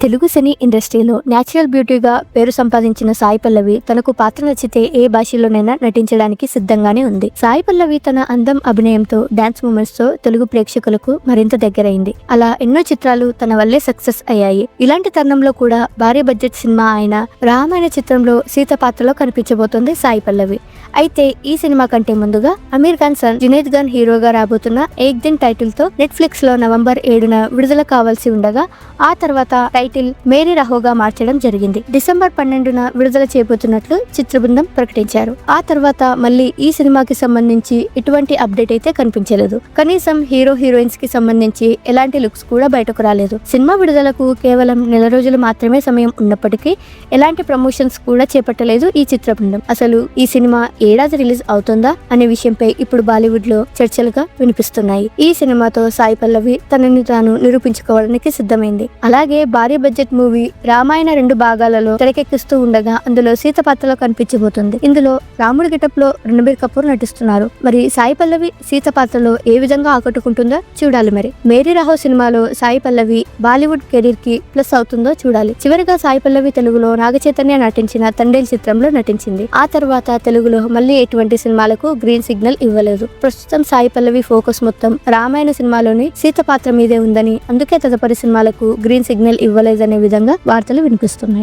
తెలుగు సినీ ఇండస్ట్రీలో న్యాచురల్ బ్యూటీగా పేరు సంపాదించిన సాయి పల్లవి తనకు పాత్ర నచ్చితే ఏ భాషలోనైనా నటించడానికి సిద్ధంగానే ఉంది. సాయి పల్లవి తన అందం, అభినయంతో, డాన్స్ మూమెంట్స్ తో తెలుగు ప్రేక్షకులకు మరింత దగ్గరైంది. అలా ఎన్నో చిత్రాలు తన వల్లే సక్సెస్ అయ్యాయి. ఇలాంటి తరుణంలో కూడా భారీ బడ్జెట్ సినిమా అయిన రామాయణ చిత్రంలో సీత పాత్రలో కనిపించబోతోంది సాయి పల్లవి. అయితే ఈ సినిమా కంటే ముందుగా అమీర్ ఖాన్ సన్ జునైద్ ఖాన్ హీరోగా రాబోతున్న ఏక్ దిన్ టైటిల్ తో నెట్ఫ్లిక్స్ లో నవంబర్ 7న విడుదల కావాల్సి ఉండగా ఆ తర్వాత టైటిల్ మేరీ రహోగా మార్చడం జరిగింది. డిసెంబర్ 12న విడుదల చేయబోతున్నట్లు చిత్ర బృందం ప్రకటించారు. ఆ తర్వాత మళ్ళీ ఈ సినిమాకి సంబంధించి ఎటువంటి అప్డేట్ అయితే కనిపించలేదు. కనీసం హీరో హీరోయిన్స్ కి సంబంధించి ఎలాంటి లుక్స్ కూడా బయటకు రాలేదు. సినిమా విడుదలకు కేవలం నెల రోజులు మాత్రమే సమయం ఉన్నప్పటికీ ఎలాంటి ప్రమోషన్స్ కూడా చేపట్టలేదు ఈ చిత్ర బృందం. అసలు ఈ సినిమా ఏడాది రిలీజ్ అవుతుందా అనే విషయంపై ఇప్పుడు బాలీవుడ్ లో చర్చలుగా వినిపిస్తున్నాయి. ఈ సినిమాతో సాయి పల్లవి తనని తాను నిరూపించుకోవడానికి సిద్ధమైంది. అలాగే భారీ బడ్జెట్ మూవీ రామాయణ 2 భాగాలలో తెరకెక్కిస్తూ ఉండగా అందులో సీత పాత్రలో కనిపించబోతుంది. ఇందులో రాముడి గెటప్ లో రణబీర్ కపూర్ నటిస్తున్నారు. మరి సాయి పల్లవి సీత పాత్రలో ఏ విధంగా ఆకట్టుకుంటుందో చూడాలి. మరి మేరీ రహో సినిమాలో సాయి పల్లవి బాలీవుడ్ కెరీర్ కి ప్లస్ అవుతుందో చూడాలి. చివరిగా సాయి పల్లవి తెలుగులో నాగచైతన్య నటించిన తండేల్ చిత్రంలో నటించింది. ఆ తర్వాత తెలుగులో మళ్ళీ ఎటువంటి సినిమాలకు గ్రీన్ సిగ్నల్ ఇవ్వలేదు. ప్రస్తుతం సాయి పల్లవి ఫోకస్ మొత్తం రామాయణ సినిమాలోని సీత పాత్ర మీదే ఉందని, అందుకే తదుపరి సినిమాలకు గ్రీన్ సిగ్నల్ ఇవ్వలేదనే విధంగా వార్తలు వినిపిస్తున్నాయి.